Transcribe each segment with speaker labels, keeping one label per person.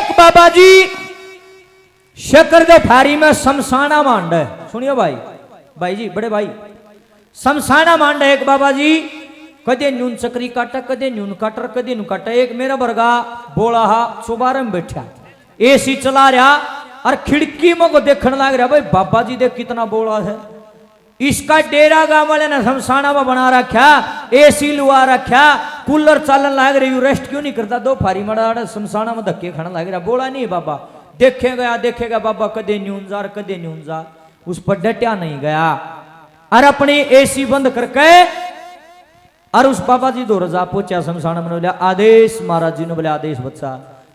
Speaker 1: एक बाबा जी शकर दो फारी में शमशाना मांड है। सुनियो भाई, भाई जी बड़े भाई, शमशाना मांड है एक बाबा जी। कदे न्यून चक्री काटा, कदे न्यून काटर, कदे न्यू काटा। एक मेरा वर्गा बोला हा चौबारे में बैठा, एसी चला रहा और खिड़की में को देखने लग रहा। भाई बाबा जी देख कितना बोला है। इसका डेरा गांव वाले ने शमशाना में बना रखा, एसी लुआ रखा, कूलर चलन लग रही। रेस्ट क्यों नहीं करता? दो फारी मड़ा शमशाना में धक्के खाने लग रहा। बोला नहीं बाबा, देखेगा बाबा कदे न्यून जा, कदे न्यून जा। उस पर डटा नहीं गया और अपनी एसी बंद करके और उस बाबा जी दो रजा पहुंचा शमशाना में। बोला आदेश महाराज जी ने। बोले आदेश बच्चा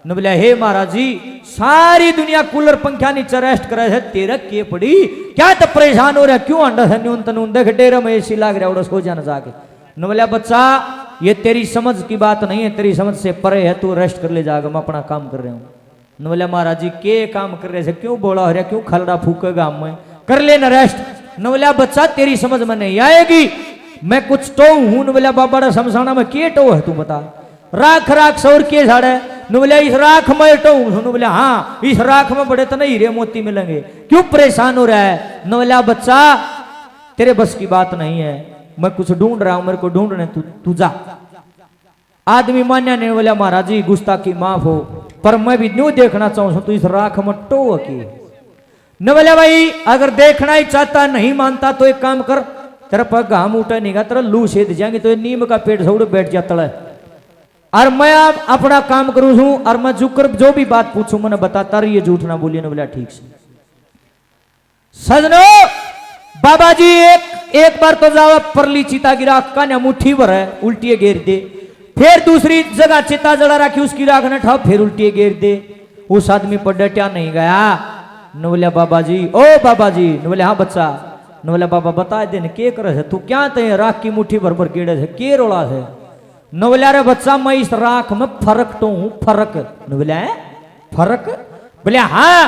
Speaker 1: ने। बोले हे महाराज जी, सारी दुनिया कूलर पंखा नीचे रेस्ट करे है, तेरा के पड़ी क्या? तो परेशान हो रहा क्यों? अंडा है न्यून तनून देख डेरे में एसी लाग रहा है, सो जाना जाके। ने बोला बच्चा ये तेरी समझ की बात नहीं है, तेरी समझ से परे है, तू रेस्ट कर ले जाएगा, मैं अपना काम कर रहा हूँ। ने बोला महाराज जी के काम कर रहे थे? क्यों बोला हो रहा, क्यों खलड़ा फूकेगा? मैं कर लेना रेस्ट। ने बोला बच्चा तेरी समझ में नहीं आएगी, मैं कुछ तो हूं। ने बोला बाबा शमशाना में के टो है तू बता? राख राख सौर के झाड़े। ने बोला इस राख में टो हूं। ने बोला हाँ, इस राख में बड़े तो नहीं हीरे मोती मिलेंगे, क्यों परेशान हो रहा है? ने बोला बच्चा तेरे बस की बात नहीं है, मैं कुछ ढूंढ रहा हूं, मेरे को ढूंढने तू जा। आदमी मान्या ने। बोला महाराज जी गुस्ताखी माफ हो, पर मैं भी न्यू देखना चाहूं तो इस राख में टो की। न बोले भाई अगर देखना ही चाहता, नहीं मानता तो एक काम कर, तेरा पग घाम उठा नहीं गा, तेरा लू सेध जाएंगे तो नीम का पेड़ छोड़ बैठ जाता है। और मैं अब अपना काम करूं हूं और मैं जुकर जो भी बात पूछूं मैंने बताता रही, ये झूठ ना बोलिए। ने बोला ठीक से। सजनो बाबा जी एक बार तो जाओ परली चिता गिरा कान्या मुट्ठी भर है, उल्टी घेर दे। फिर दूसरी जगह चिता जला रखी, उसकी राख न ठा, फिर उल्टी घेर दे। उस आदमी पर डटा नहीं गया। ने बोला बाबा जी, ओ बाबा जी। ने बोले हाँ बच्चा। ने बोला बाबा बता दे के करे है तू? क्या ते राख की मुट्ठी भर भर गेड़े है, के रोड़ा है? ने बोला अरे बच्चा मैं इस राख में फर्क तो हूं, फर्क। ने बोला फर्क? बोले हाँ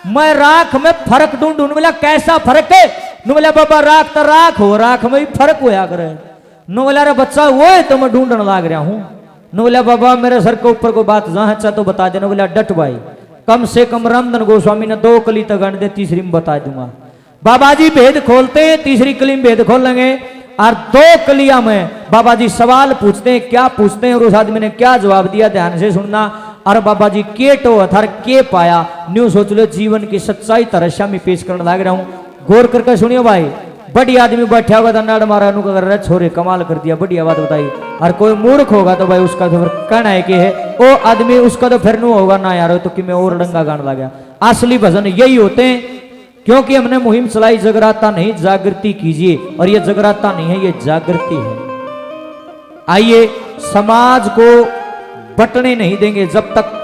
Speaker 1: मैं राख में फर्क ढूंढू। ने बोला कैसा फर्क है? ने बोला बाबा राख तो राख हो, राख में भी फर्क होया करे। ने बोला अरे बच्चा वो है तो मैं ढूंढने लाग रहा हूं। ने बोला बाबा मेरे सर के ऊपर को बात जहां अच्छा तो बता देना। बोला डट भाई, कम से कम रामधन गोस्वामी ने 2 कली तक गण दे, तीसरी में बता दूंगा। बाबा जी भेद खोलते हैं, तीसरी कली में भेद खोल लेंगे और 2 कलिया में बाबा जी सवाल पूछते हैं। क्या पूछते हैं और उस आदमी ने क्या जवाब दिया, ध्यान से सुनना। और बाबा जी के टो अथर के पाया, न्यू सोच लो जीवन की सच्चाई तरस्या में पेश करने लग रहा हूं। गौर करके सुनियो भाई। बड़ी आदमी बैठा होगा तो नाड़ मारा नु कर रहे छोरे कमाल कर दिया, बढ़िया बात बताई। और कोई मूर्ख होगा तो भाई उसका तो फिर कहना है कि है वो आदमी, उसका तो फिर नु होगा ना यार तो कि मैं और डंगा गाने लगा। असली भजन यही होते हैं, क्योंकि हमने मुहिम चलाई जगराता नहीं जागृति कीजिए, और ये जगराता नहीं है, ये जागृति है। आइए समाज को बटने नहीं देंगे जब तक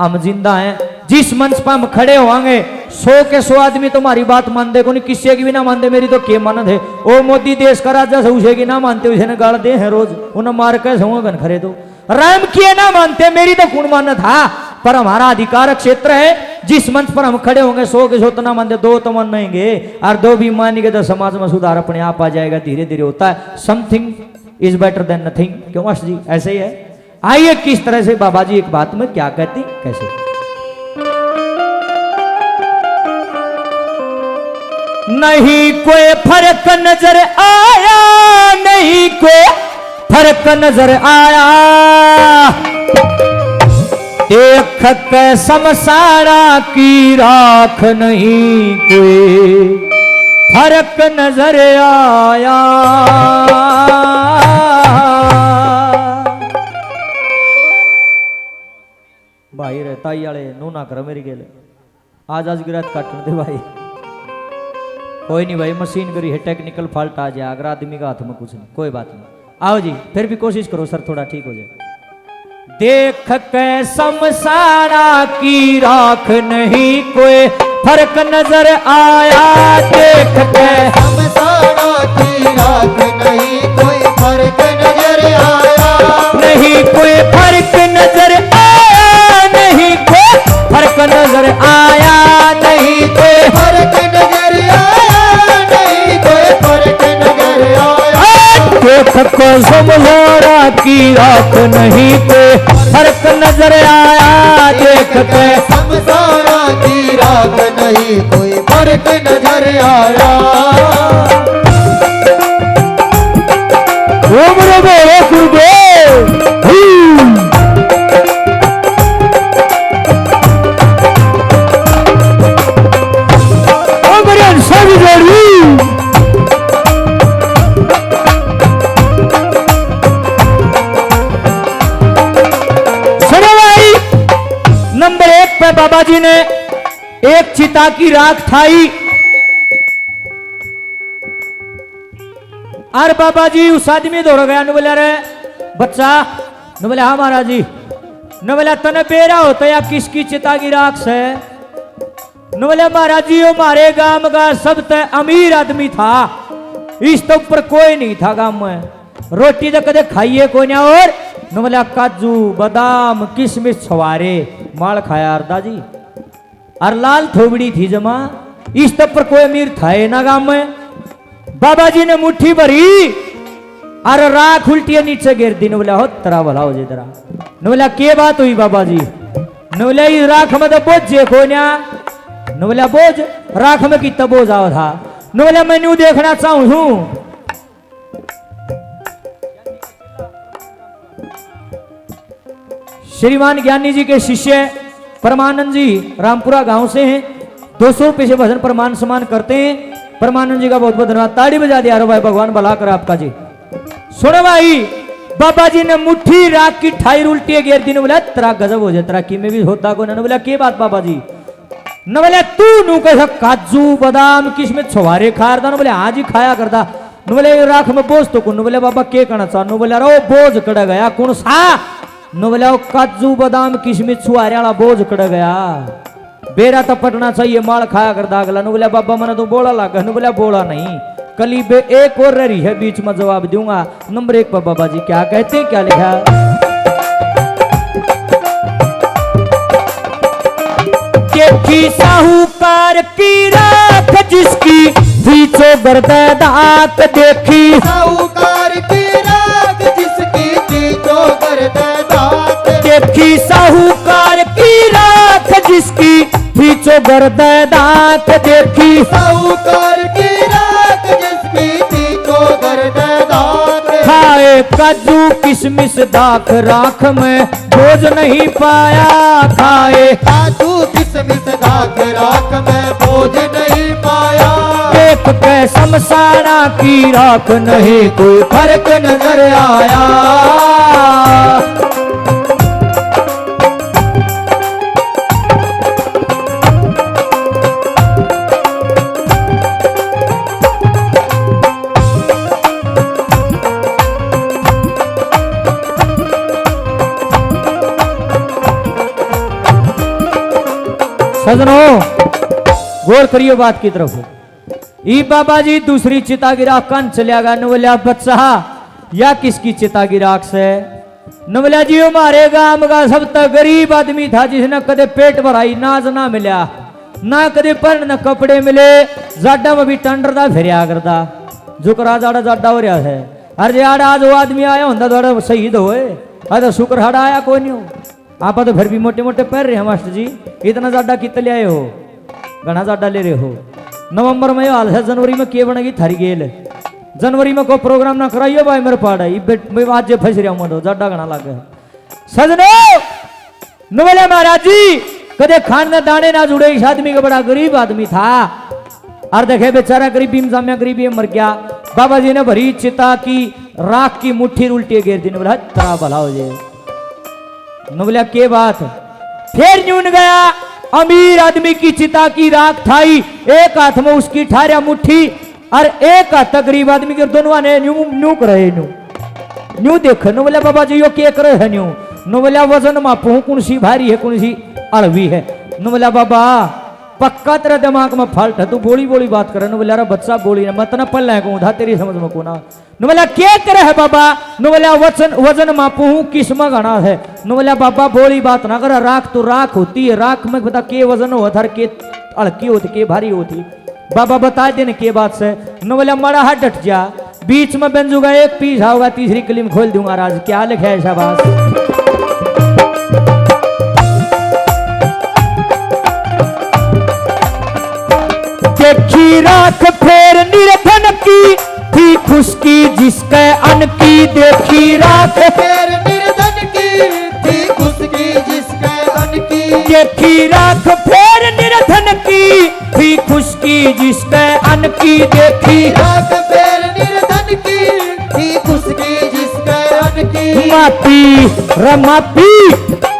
Speaker 1: हम जिंदा हैं। जिस मंच पर हम खड़े होंगे 100 के 100 आदमी तुम्हारी बात मानते को नहीं, किसी की भी ना मानते, मेरी तो के मानत है। ओ मोदी देश का राजा से उसे की ना मानते, उसे ने गाड़ दे हैं रोज, उन्हें मार के गन खड़े दो। राम की ना मानते, मेरी तो कौन मानत था, पर हमारा अधिकार क्षेत्र है। जिस मंच पर हम खड़े होंगे 100 के 100 तो ना मानते, 2 तो मान नहीं, और 2 भी मानेंगे तो समाज में सुधार अपने आप आ जाएगा। धीरे धीरे होता है, something is better than nothing. क्यों मास्टर जी ऐसे ही है। आइए किस तरह से बाबा जी एक बात में क्या कहती, कैसे। नहीं कोई फर्क नजर आया, नहीं कोई फर्क नजर आया, देख के शमशाना की राख नहीं कोई फर्क नजर आया। भाई रहता ही आले नो ना करो मेरी गेले, आज गिरात काटने दे भाई। कोई नहीं भाई, मशीन करी है, टेक्निकल फॉल्ट आ जाए, अगर आदमी का हाथ में कुछ नहीं, कोई बात नहीं। आओ जी फिर भी कोशिश करो सर, थोड़ा ठीक हो जाए। देख के शमशाना की राख नहीं कोई फर्क नजर आया, देख के
Speaker 2: शमशाना की राख नहीं कोई फर्क नजर आया,
Speaker 1: नहीं कोई फर्क नजर आया, नहीं कोई फर्क नजर आया, नहीं कोई फर्क नजर आया,
Speaker 2: नहीं कोई फर्क नजर आया,
Speaker 1: देख को समझौरा की राख नहीं कोई फर्क नजर आया देख के
Speaker 2: संसारा की राख नहीं कोई फर्क नजर आया।
Speaker 1: उम्र बोले गुरुदेव उम्र सब जोड़ी नंबर 1 पे बाबा जी ने एक चिता की राख ठाई और बाबा जी उस आदमी दौड़ गया न बोला रे बच्चा न बोला हाँ महाराज जी न बोला तने बेरा होता या किसकी चिता की राख से न बोले महाराज जी हमारे गांव का सब तय अमीर आदमी था इस तो ऊपर कोई नहीं था गांव में रोटी तो कदे खाइए कोई ना और न बोला काजू बादाम किशमिश छवारे माल खाया अरदा जी और लाल थोबड़ी थी जमा इस तब पर कोई अमीर था ना गांव में। बाबा जी ने मुट्ठी भरी और राख उल्टी नीचे गिर दी। न बोला हो तरा भला हो जे तरा न बोला के बात हुई बाबा जी न बोला इस राख में तो बोझ जे को न बोला बोझ राख में कितना बोझ आओ था न बोला मैं न्यू देखना चाहूं हूं श्रीमान ज्ञानी जी के शिष्य परमानंद जी रामपुरा गांव से हैं 200 रुपए से भजन प्रमाण सम्मान करते हैं। परमानंद जी का बहुत बहुत धन्यवाद ताड़ी बजा दिया भाई भगवान भला कर आपका जी। सुनो भाई बाबा जी ने मुट्ठी राख की ठाई उल्टी घेर दी। बोला तेरा गजब हो जाए तेरा की में भी होता को न बोला के बात बाबा जी न बोले तू नू कैसा काजू बादाम किसमें छुहारे खाया था न बोले आज ही खाया करता न बोले राख में बोझ तो कौन बोले बाबा के कहना चाह न बोले रो बोझ कड़ गया कौन सा न बोले काजू बादाम किसमें छुहारे वाला बोझ कड़ गया बेरा तो पटना चाहिए माल खाया करता अगला न बोले बाबा मैंने तो बोला लगा न बोला बोला नहीं कली बे एक और रही है बीच में जवाब दूंगा। नंबर 1 पर बाबा जी क्या कहते हैं क्या लिखा देखी साहूकार की राख जिसकी पीछे बरदात देखी
Speaker 2: साहूकार की राख जिसकी पीछो बरदात
Speaker 1: देखी साहूकार की राख जिसकी पीछे बरदात देखी
Speaker 2: साहूकार की राख जिसकी पीछो बरदात
Speaker 1: खाए काजू किशमिश दाख राख में बोझ नहीं पाया खाए
Speaker 2: काजू किशमिश दाख राख में बोझ नहीं पाया
Speaker 1: देख के शमशाना की राख नहीं कोई फर्क नजर आया। सजनों गौर करियो बात की तरफ ई बाबा जी दूसरी चिता की राख कान चलिया गया न बोलिया बच्चा या किसकी चिता की राख से न बोलिया जी हमारे गांव का सब तक गरीब आदमी था जिसने कदे पेट भराई नाज ना मिला ना कदे पहन न कपड़े मिले जाडा में भी टंडर दा फिरया करता जुकरा जाड़ा जाडा हो रहा है अरे यार आज वो आदमी आया होता थोड़ा शहीद होए अरे शुक्र हाड़ा आया कोई नहीं हो आप तो फिर भी मोटे मोटे पैर रहे हैं मास्टर जी इतना ज्यादा कितने ले आए हो घना ज्यादा ले रहे हो। नवंबर में हाल है जनवरी में के बनेगी थारी गेल जनवरी में कोई प्रोग्राम ना कराइयो भाई मेरे पाड़ मैं आज फंस रहा हूँ ज्यादा घना लग गया सजनो न बोले महाराज जी कदे खान में दाने ना जुड़े इस आदमी का बड़ा गरीब आदमी था और देखे बेचारा गरीबी में जामिया गरीबी में मर गया। बाबा जी ने भरी चिता की राख की मुट्ठी उल्टी घेर दी बोला तरा भला हो जाए न बोला के बात फिर न्यून गया अमीर आदमी की चिता की राख ठाई एक हाथ में उसकी ठारिया मुट्ठी और एक हाथ गरीब आदमी के दोनों ने न्यू करे न्यू देख न बोला बाबा जी यो के करे है न्यू न बोला वजन मापू कौन सी भारी है कौन सी अड़वी है न बोला बाबा पक्का तेरा दिमाग में फाल्ट है तू बोली बोली बात करे न बोला बच्चा बोली ना मत न पल कहूँ था तेरी समझ में कोना न बोला क्या करे है बाबा न बोला वजन मापू किस में गणा है न बोला बाबा बोली बात ना कर राख तो राख होती है राख में बता के वजन हो थर के हल्की होती के भारी होती बाबा बता देने के बात से न बोला मड़ा हाथ डट जा बीच में बेंजू का एक पीस होगा, तीसरी कलीम खोल दूंगा राज। क्या लिखा है शाबाश। देखी राख फेर निर्धन की थी खुशकी जिसके अन की। देखी राख
Speaker 2: फेर निर्धन की थी खुशकी जिसके अन की।
Speaker 1: देखी राख फेर निर्धन की थी खुशकी जिसके अन की। देखी
Speaker 2: राख फेर निर्धन की थी खुशकी जिसके अन की।
Speaker 1: मापी रमापी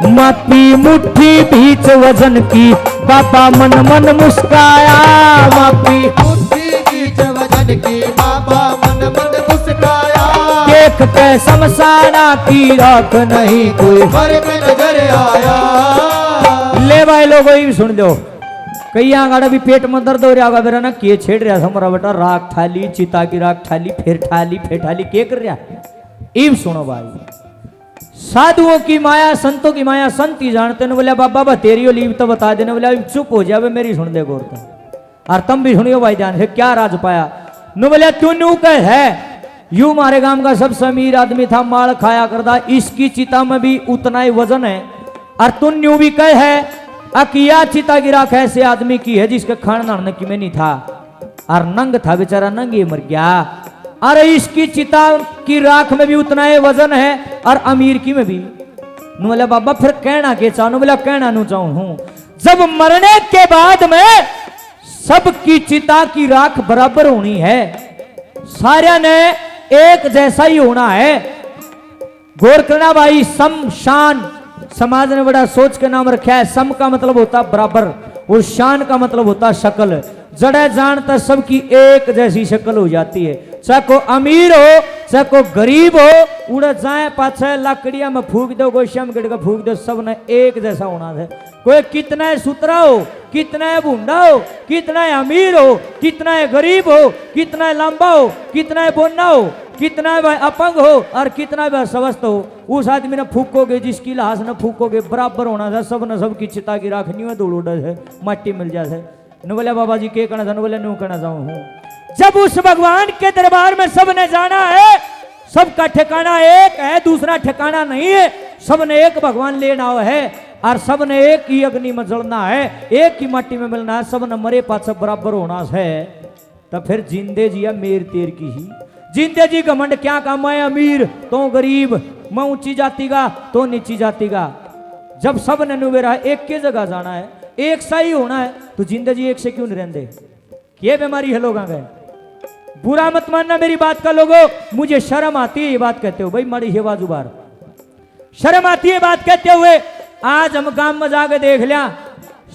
Speaker 1: मापी मुट्ठी बीच वजन की। बाबा मन मन मुस्काया मापी
Speaker 2: मुट्ठी बीच वजन की। बाबा मन मन मुस्काया।
Speaker 1: देख के शमशाना की राख नहीं कोई
Speaker 2: फर्क नजर आया।
Speaker 1: ले भाई लोगों ये भी सुन दो। कई आगाड़ा भी पेट में दर्द हो रहा होगा मेरा ना, के छेड़ रहा था हमारा बेटा, राख ठाली चिता की राख ठाली फिर ठाली के कर रहा। इब सुनो भाई, साधुओं की माया संतों की माया संत ही जानते ने। बोले बाबा बतेरियो लीव तो बता देने। बोले चुप हो जावे मेरी सुन दे गौर तो। और तुम भी सुनियो भाई ध्यान से क्या राज पाया। नु बोले तू नू कह है यू मारे गांव का सबसे अमीर आदमी था, माल खाया करता, इसकी चिता में भी उतना ही वजन है। और तू न्यू भी कह है अकिया चिता की राख ऐसे आदमी की है जिसके खान नाने की में नहीं था, और नंग था बेचारा, नंग ही मर गया। अरे इसकी चिता की राख में भी उतना ही वजन है और अमीर की में भी। नु बोला बाबा फिर कहना के चाहूं। बोला कहना नु चाहूं हूं, जब मरने के बाद में सबकी चिता की राख बराबर होनी है, सारे ने एक जैसा ही होना है। गौर करना भाई, सम शान समाज ने बड़ा सोच के नाम रखा है। सम का मतलब होता बराबर और शान का मतलब होता शक्ल। जड़े जानता सबकी एक जैसी शक्ल हो जाती है, चाहे को अमीर हो चाहे को गरीब हो। उड़ जाए पाछे लाकड़िया में फूक दो, गोशिया में गिड़ फूक दो, सब ने एक जैसा होना है। कोई कितना सुतरा हो, कितना बूढ़ा हो, कितना अमीर हो, कितना गरीब हो, कितना लंबा हो, कितना बोना हो, कितना अपंग हो और कितना भी अस्वस्थ हो, उस आदमी ने फूकोगे जिसकी लाश न फूकोगे बराबर होना था। सब न सब की चिता की राख नहीं धूल उड़ है, माटी मिल जाए। न बोले बाबा जी के कहना था, न बोले न्यू कहना चाहूँ हूँ। जब उस भगवान के दरबार में सबने जाना है, सबका ठिकाना एक है, दूसरा ठिकाना नहीं है। सबने एक भगवान लेना है और सबने एक ही अग्नि में जलना है, एक ही माटी में मिलना है। सबने मरे पास बराबर होना है। तो फिर जिंदे जिया मेर तेर की ही जिंदे जी घमंड क्या काम है। अमीर तो गरीब, मैं ऊंची जाति का तो नीची जाति का, जब सब ने नुवेरा एक के जगह जाना है, एक सा ही होना है, तो जिंदे जी एक से क्यों नहीं रहते। ये बीमारी है लोगों का। बुरा मत मानना मेरी बात का लोगों, मुझे शर्म आती है ये बात कहते हो भाई, मारी है बाजू बार शर्म आती है बात कहते हुए। आज हम गांव में जाके देख लिया,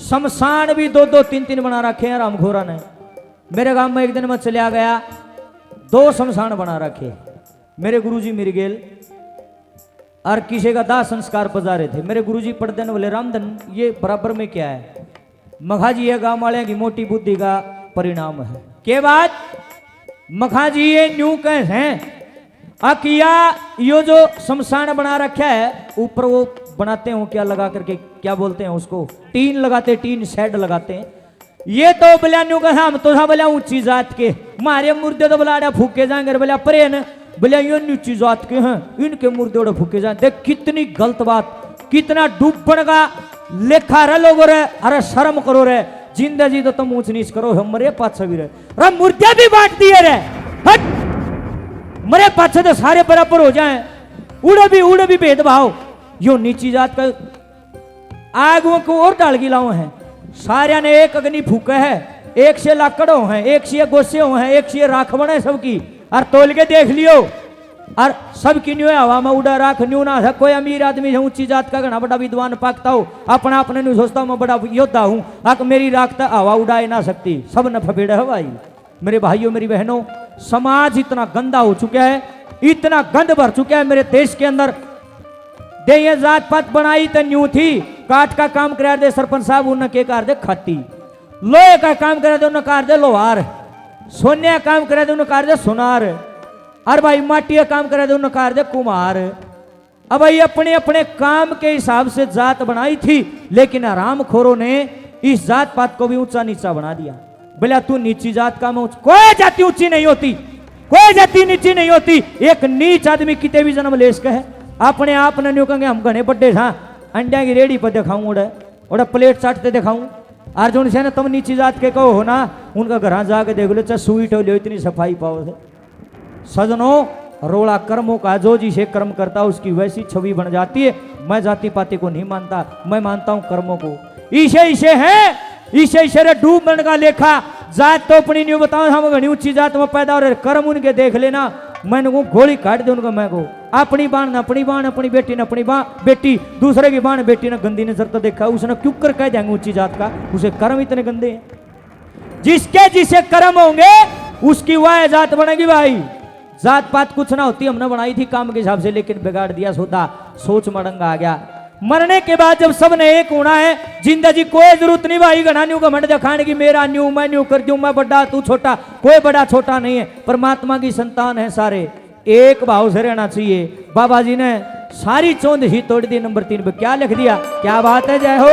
Speaker 1: शमशान भी दो दो तीन तीन बना रखे हैं रामखोरा ने। मेरे गांव में एक दिन में चलिया गया, 2 शमशान बना रखे। मेरे गुरुजी मिर गेल और किसी का दाह संस्कार पजा रहे थे। मेरे गुरुजी पढ़ते न बोले रामधन ये बराबर में क्या है। मखा जी ये गांव वाले की मोटी बुद्धि का परिणाम है। के बाद मखा जी ये न्यू कह हैं अकिया यो जो शमशान बना रखा है, ऊपर वो बनाते हो क्या लगा करके, क्या बोलते हैं उसको, टीन लगाते, टीन शेड लगाते हैं। ये तो बोला न्यू कहा हम तो बोला ऊंची जात के, मारे मुर्दे तो बोला फूके जाएंगे। बोला परे न बोले ये नीची जात के हैं, इनके मुर्दे उड़े फूके जाए। देख कितनी गलत बात, कितना डूबण का लेखा रे लोगों रे। अरे शर्म करो रे, जिंदगी तो तुम ऊंच नीच करो, मरे पाछे भी रे, मुर्दे भी बांट दिए रे। हट, मरे पाछे तो सारे बराबर हो जाएं, उड़े भी भेदभाव। यो नीची जात का आगों को और डाल गिलाओ हैं। सारे ने एक अग्नि फूके है, एक से लाकड़ो हैं, एक से गोसे हो हैं, एक से राख बने सबकी। और तोल के देख लियो, और सबकी न्यू हवा में उड़ा राख न्यू ना है। कोई अमीर आदमी है ऊंची जात का घना बड़ा विद्वान पाकता हो, अपना अपने न्यू सोचता हूं मैं बड़ा योद्धा हूं, अक मेरी राख तो हवा उड़ाए ना सकती। सब न फबेड़ है भाई। मेरे भाइयों मेरी बहनों, समाज इतना गंदा हो चुका है, इतना गंद भर चुका है मेरे देश के अंदर। दे ये जात पात बनाई तो न्यू थी, काट का काम करा दे सरपंच साहब उन्हें के कर दे खत्ती, लोहे का काम करा दे उन्हें कर दे लोहार, सोने का काम करा दे उन्हें कर दे सुनार, और भाई माटी का काम करा दे उन्हें कर दे कुमार। अब भाई अपने अपने काम के हिसाब से जात बनाई थी, लेकिन हरामखोरों ने इस जात पात को भी ऊंचा नीचा बना दिया। बोला तू नीची जात का मैं कोई जाति ऊंची नहीं होती, कोई जाति नीची नहीं होती। एक नीच आदमी किते भी जन्म ले सके है। अपने आप ने न्यू कहेंगे हम घने बड्डे था, अंडा की रेडी पर दिखाऊं उड़ा प्लेट चाटते दिखाऊं। अर्जुन से ना तुम नीची जात के कहो हो ना, उनका घर जाके देख लो, चाहे सुई टोलियो इतनी सफाई पाओ से। सजनों रोड़ा कर्मों का, जो जिसे कर्म करता उसकी वैसी छवि बन जाती है। मैं जाति पाति को नहीं मानता, मैं मानता हूं कर्मों को। ईशे ईशे है, ईशे ईशे रे डूब बन का लेखा। जात तो अपनी नहीं बताओ, हम घनी ऊंची जात में पैदा हो रहे, कर्म उनके देख लेना। मैंने को गोली काट दे उनको, मैं को अपनी बाण न अपनी बाण, अपनी बेटी न अपनी बाण बेटी, दूसरे की बाण बेटी ने गंदी नजर तो देखा। उसने क्यों कर कह देंगे ऊंची जात का, उसे कर्म इतने गंदे हैं। जिसके जिसे कर्म होंगे उसकी वह जात बनेगी भाई। जात पात कुछ ना होती, हमने बनाई थी काम के हिसाब से, लेकिन बिगाड़ दिया सौदा, सोच मड़ंगा आ गया। मरने के बाद जब सबने एक होना है, जिंदगी कोई जरूरत नहीं भाई घना न्यू घमंड दिखाने की, मेरा न्यू मैं न्यू कर दूं, मैं बड़ा तू छोटा। कोई बड़ा छोटा नहीं है, परमात्मा की संतान है सारे, एक भाव से रहना चाहिए। बाबा जी ने सारी चोंद ही तोड़ दी। नंबर 3 पे क्या लिख दिया, क्या बात है, जय हो।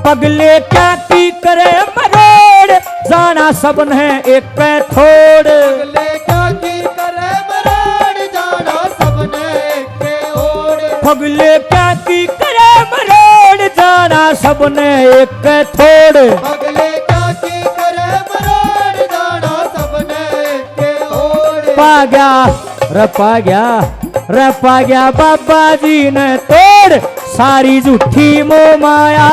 Speaker 1: पगले क्या की करे मरोड़, जाना सबन है एक पे थोड़।
Speaker 2: पगले क्या की करे मरोड़, जाना सबने एक पे ओड़।
Speaker 1: पगले क्या की करे मरोड़, जाना सबने एक पे थोड़।
Speaker 2: पगले क्या की करे मरोड़, जाना सबने एक पे ओड़।
Speaker 1: पा गया रपा गया, रपा गया बाबा जी ने तोड़, सारी झूठी मोह माया।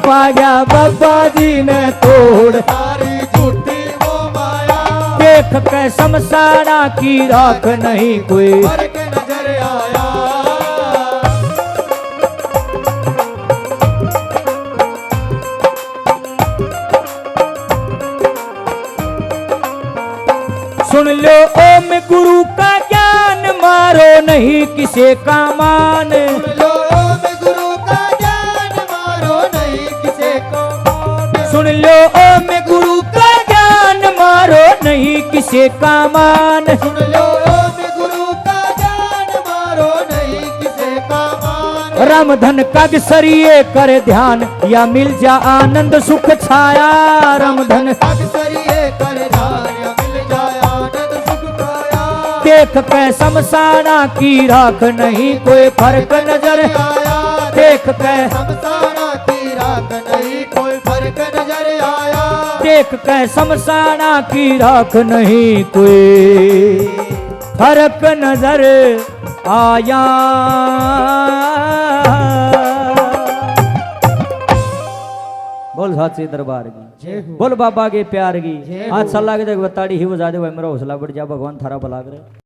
Speaker 1: पा गया बाबा जी ने तोड़,
Speaker 2: सारी झूठी वो माया।
Speaker 1: देख के शमशाना की राख नहीं कोई।
Speaker 2: फर्क नजर आया।
Speaker 1: सुन लो ओम गुरु का ज्ञान, मारो नहीं किसे का मान।
Speaker 2: सुन लो ओम गुरु का ज्ञान, मारो नहीं किसे को मान।
Speaker 1: सुन लो ओम गुरु का ज्ञान, मारो नहीं किसे का मान।
Speaker 2: सुन लो ओम गुरु का ज्ञान, मारो नहीं किसे का मान।
Speaker 1: राम धन काग सरिये कर ध्यान, या मिल जा आनंद सुख छाया। राम धन
Speaker 2: अक्सरिये कर ध्यान, या मिल जाए आनंद सुख पाया।
Speaker 1: देख के शमशाना की राख नहीं कोई फर्क नजर
Speaker 2: आया।
Speaker 1: देख के
Speaker 2: शमशाना की राख नहीं कोई फर्क नजर आया।
Speaker 1: देख के शमशाना की राख नहीं कोई फर्क नजर आया। बोल साचे दरबार की, बोल बाबा के प्यार की। आज सलाह के बताड़ी ही बजा दे भाई, मेरा हौसला बढ़ जा, भगवान थारा भला करे।